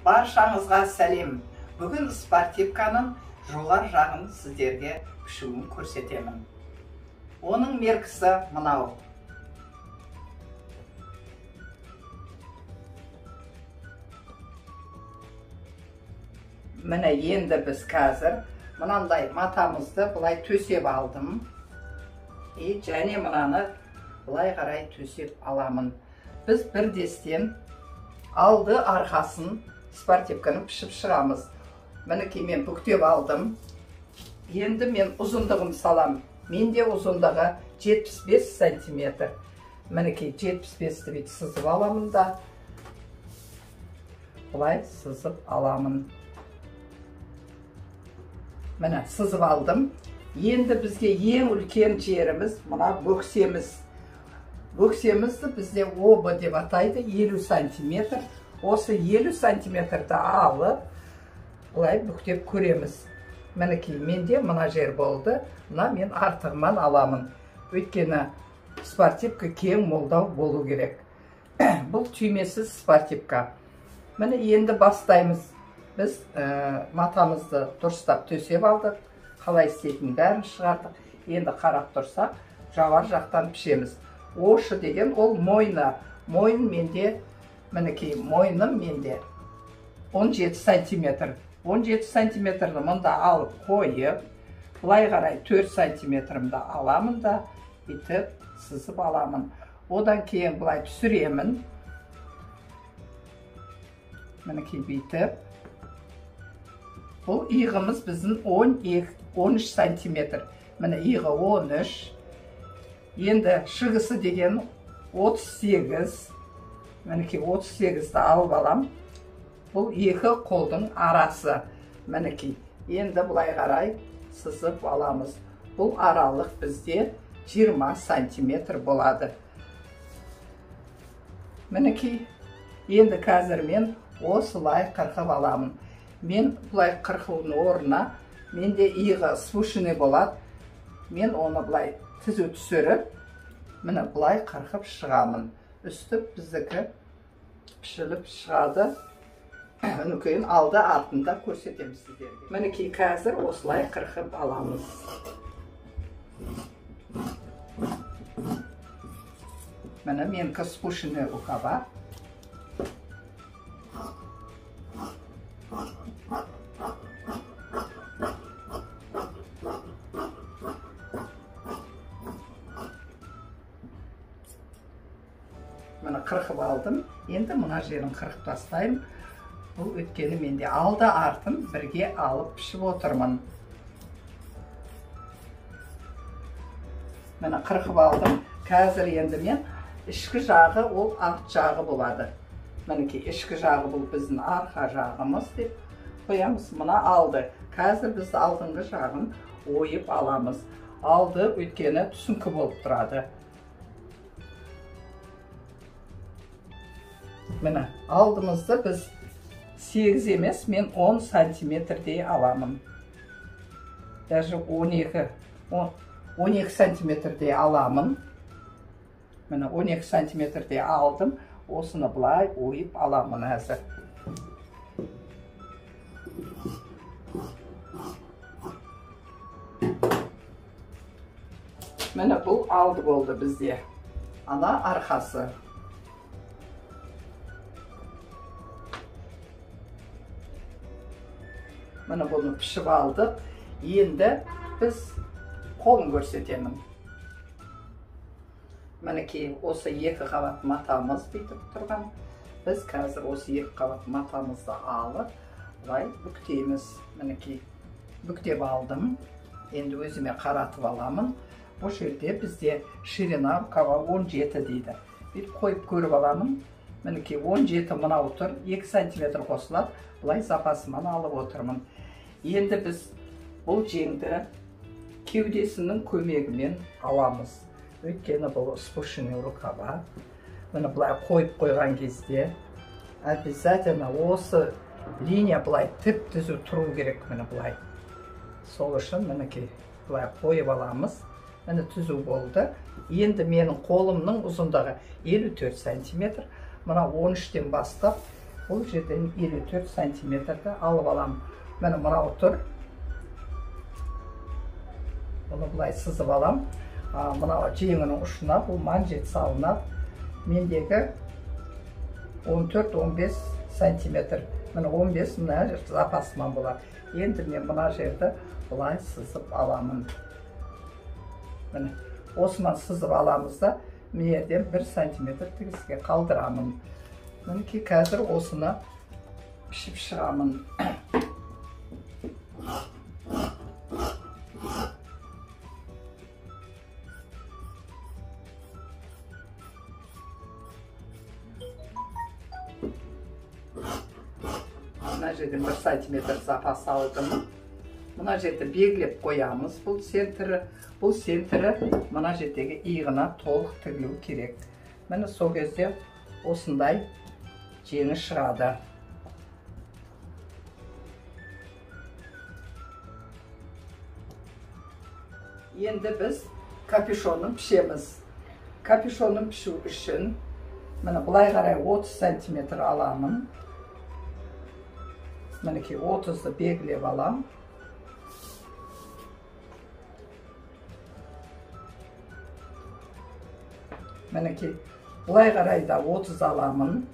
Баршаңызға сәлем. Бүгін спортивканың жоғар жағын сіздерге пішуін көрсетемін. Оның меркісі мынау. Міне енді біз қазір мынандай матамызды бұлай төсеп алдым. Және мынаны бұлай қарай төсеп аламын. Біз бір дестен алды арқасын спортивканы пішіп шығамыз. Мінекей мен бүктеп алдым. Енді мен ұзындығын салам. Менде ұзындығы 75 сантиметр. Мінекей 75-ті бет сызып аламын да. Бұлай сызып аламын. Міне сызып алдым. Енді бізге ең үлкен жеріміз мына бөксеміз. Бөксемізді бізде оба деп атайды, 50 сантиметр. Осы 50 сантиметрді алып, бұлай бүктеп көреміз. Мінекей менде мына жер болды. Мына мен артығыман аламын. Өйткені спортивка кең молдау болу керек. Бұл түймесіз спортивка. Міне енді бастаймыз. Біз матамызды дұрыстап төсеп алдық. Қалай істейтін бәрін шығардық. Енді қарап тұрсақ, жоғар жақтан пішеміз. Ошы деген ол мойны. Мойын менде, мінекей мойным менде 17 сантиметр. 17 сантиметрді мұнда алып қойып, бұлай қарай 4 сантиметрімді аламын да, етіп сызып аламын. Одан кейін бұлай түсіремін. Мінекей бүйтіп. Бұл иығымыз біздің 13 сантиметр. Міне иығы 13. Енді шығысы деген 38. Мінекей 38-ді алып алам. Бұл екі қолдың арасы. Мінекей енді бұлай қарай сызып аламыз. Бұл аралық бізде 20 сантиметр болады. Мінекей енді қазір мен осылай қырқып аламын. Мен бұлай қырқудың орнына менде иығы спушенный болады. Мен оны бұлай түзу түсіріп, міне бұлай қырқып шығамын. Үсті біздікі пішіліп шығады. Үнікейін алды артында көрсетеміз сіздерге. Мінекей қазір осылай қырқып аламыз. Міне менікі спушенный рукава. Мына қырқып алдым. Енді мына жерін қырқып тастайым. Бұл өткені менде алды артын бірге алып пішіп отырмын. Міне қырқып алдым. Қазір енді мен ішкі жағы ол арт жағы болады. Мінекей ішкі жағы бұл біздің арқа жағымыз деп қоямыз. Мына алды. Қазір біз алдыңғы жағын ойып аламыз. Алды өткені түсіңкі болып тұрады. Міне алдымызды біз 8 емес, мен 10 сантиметрдей аламын. Даже 12 сантиметрдей аламын. Міне 12 сантиметрдей алдым. Осыны бұлай ойып аламын әзір. Міне бұл алды болды бізде. Ана арқасы. Міне бұны пішіп алдық. Енді біз қолын көрсетемін. Мінекей осы екі қабат матамыз бүйтіп тұрған. Біз қазір осы екі қабат матамызды алып, бұлай бүктейміз. Мінекей бүктеп алдым. Енді өзіме қаратып аламын. Бұл жерде бізде ширина рукава 17 дейді. Бүйтіп қойып көріп аламын. Мінекей 17 мынау тұр. 2 сантиметр қосылады. Бұлай запасыман алып отырмын. Енді біз бұл жеңді кеудесінің көмегімен аламыз. Өйткені бұл спушенный рукава. Мұны бұлай қойып қойған кезде обязательно осы линия бұлай тіп-түзу тұру керек. Мұны бұлай. Сол үшін мінекей бұлай қойып аламыз. Мұны түзу болды. Енді менің қолымның ұзындығы 54 сантиметр. Мұна 13-тен бастап бұл жерден 54 сантиметрді алып аламын. Міне мынау тұр. Бұны бұлай сызып алам. Мынау жеңінің ұшына бұл манжет салынады. Мендегі 14-15 сантиметр. Міне 15 мына запасыман болады. Енді мен мына жерді бұлай сызып аламын. Міне осымен сызып аламыз да, мерден 1 сантиметр тігіске қалдырамын. Мінекей қазір осыны пішіп шығамын. Мына жерден 1 сантиметр запас алдым. Мына жерді белгілеп қоямыз. Бұл сентрі мына жердегі иығына толық тігілу керек. Міне сол кезде осындай жеңі шығады. Енді біз капюшонын пішеміз. Капюшонын пішу үшін міне бұлай қарай 30 сантиметр аламын. Мінекей 30-ды белгілеп алам. Мінекей бұлай қарай да 30 аламын.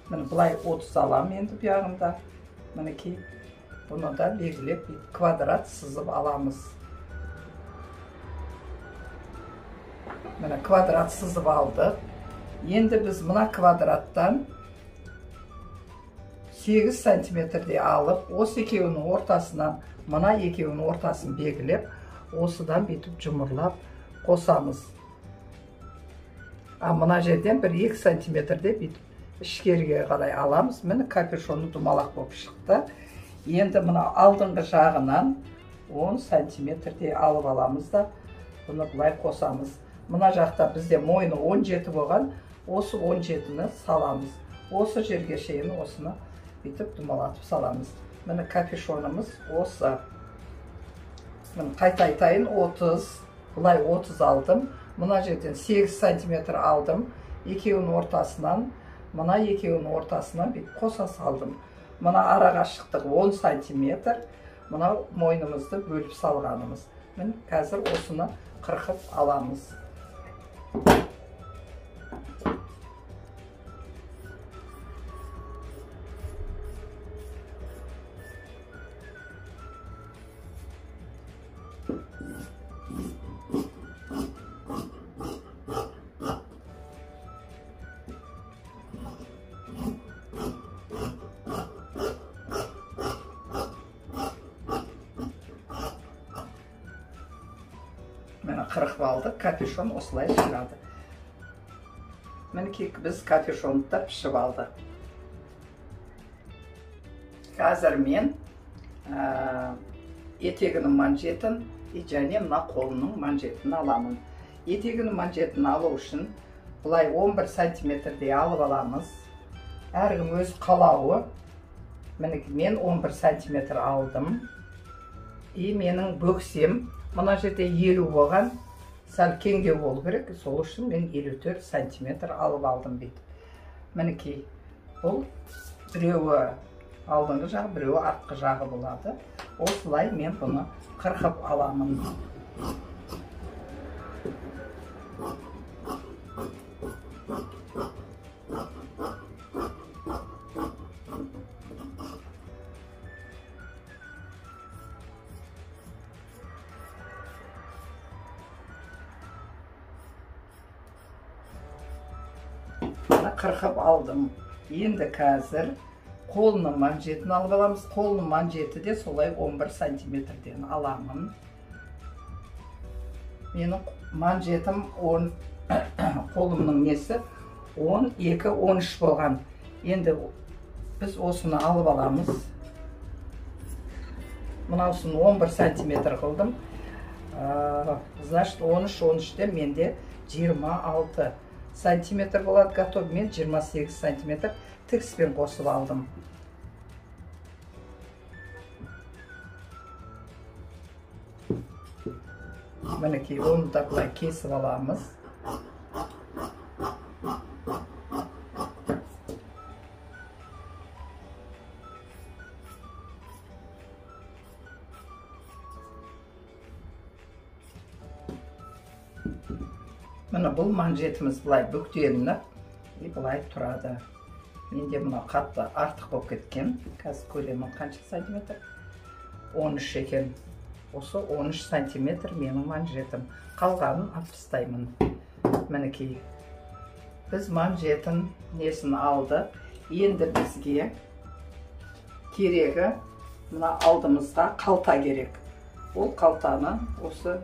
Міне бұлай 30 алам енді бұяғында. Мінекей бұны да белгілеп квадрат сызып аламыз. Міне квадрат сызып алдық. Енді біз мына квадраттан 8 сантиметрде алып, осы екеуінің ортасынан, мына екеуінің ортасын белгілеп, осыдан бетіп жұмырлап қосамыз. Мына жерден 1-2 сантиметрде бетіп ішкерге қарай аламыз. Міне капюшоны думалақ болып шықты. Енді мына алдыңғы жағынан 10 сантиметрде алып аламыз да, бұны бұлай қосамыз. Мына жақта бізде мойны 17 болған, осы 17-ні саламыз. Осы жерге шейін осыны бітіп думалатып саламыз. Міне капюшонымыз осы. Міне қайта айтайын, 30, бұлай 30 алдым. Мына жерден 8 сантиметр алдым. Екеуінің ортасынан, мына екеуінің ортасынан бітіп қоса салдым. Мына ара қашықтығы 10 сантиметр. Мына мойнымызды бөліп салғанымыз. Міне қазір осыны қырқып аламыз. Мені қырқып алдық, капюшон осылай шығады. Мінекей біз капюшонды да пішіп алдық. Қазір мен етегінің манжетін және мына қолының манжетін аламын. Етегінің манжетін алу үшін бұлай 11 сантиметрде алып аламыз. Әркім өз қалауы. Мен 11 сантиметр алдым. Менің бөксем мына жерде 50 болған, сәл кеңге болу керек, сол үшін мен 54 сантиметр алып алдым бейді. Мінекей, бұл біреуі алдыңғы жағы, біреуі артқы жағы болады. Осылай мен бұны қырқып аламын. Қырқып алдым. Енді қазір қолының манжетін алып аламыз. Қолының манжеті де солай 11 сантиметрден аламын. Менің манжетім қолымның несі 12-13 болған. Енді біз осыны алып аламыз. Мынаусын 11 сантиметр қылдым. Значит, 13-13-те менде 26 сантиметр болады, готов. Мен 28 сантиметр тігіспен қосып алдым. Мінекей, оны да бұлай кесіп аламыз. Міне бұл манжетіміз былай бүктелініп, былай тұрады. Менде мына қатты артық болып кеткен. Қазір көлемі қанша сантиметр? 13 екен. Осы 13 сантиметр менің манжетім. Қалғанын алып тастаймын. Мінекей. Біз манжетін несін алды. Енді бізге керегі мына алдымызға қалта керек. Ол қалтаны осы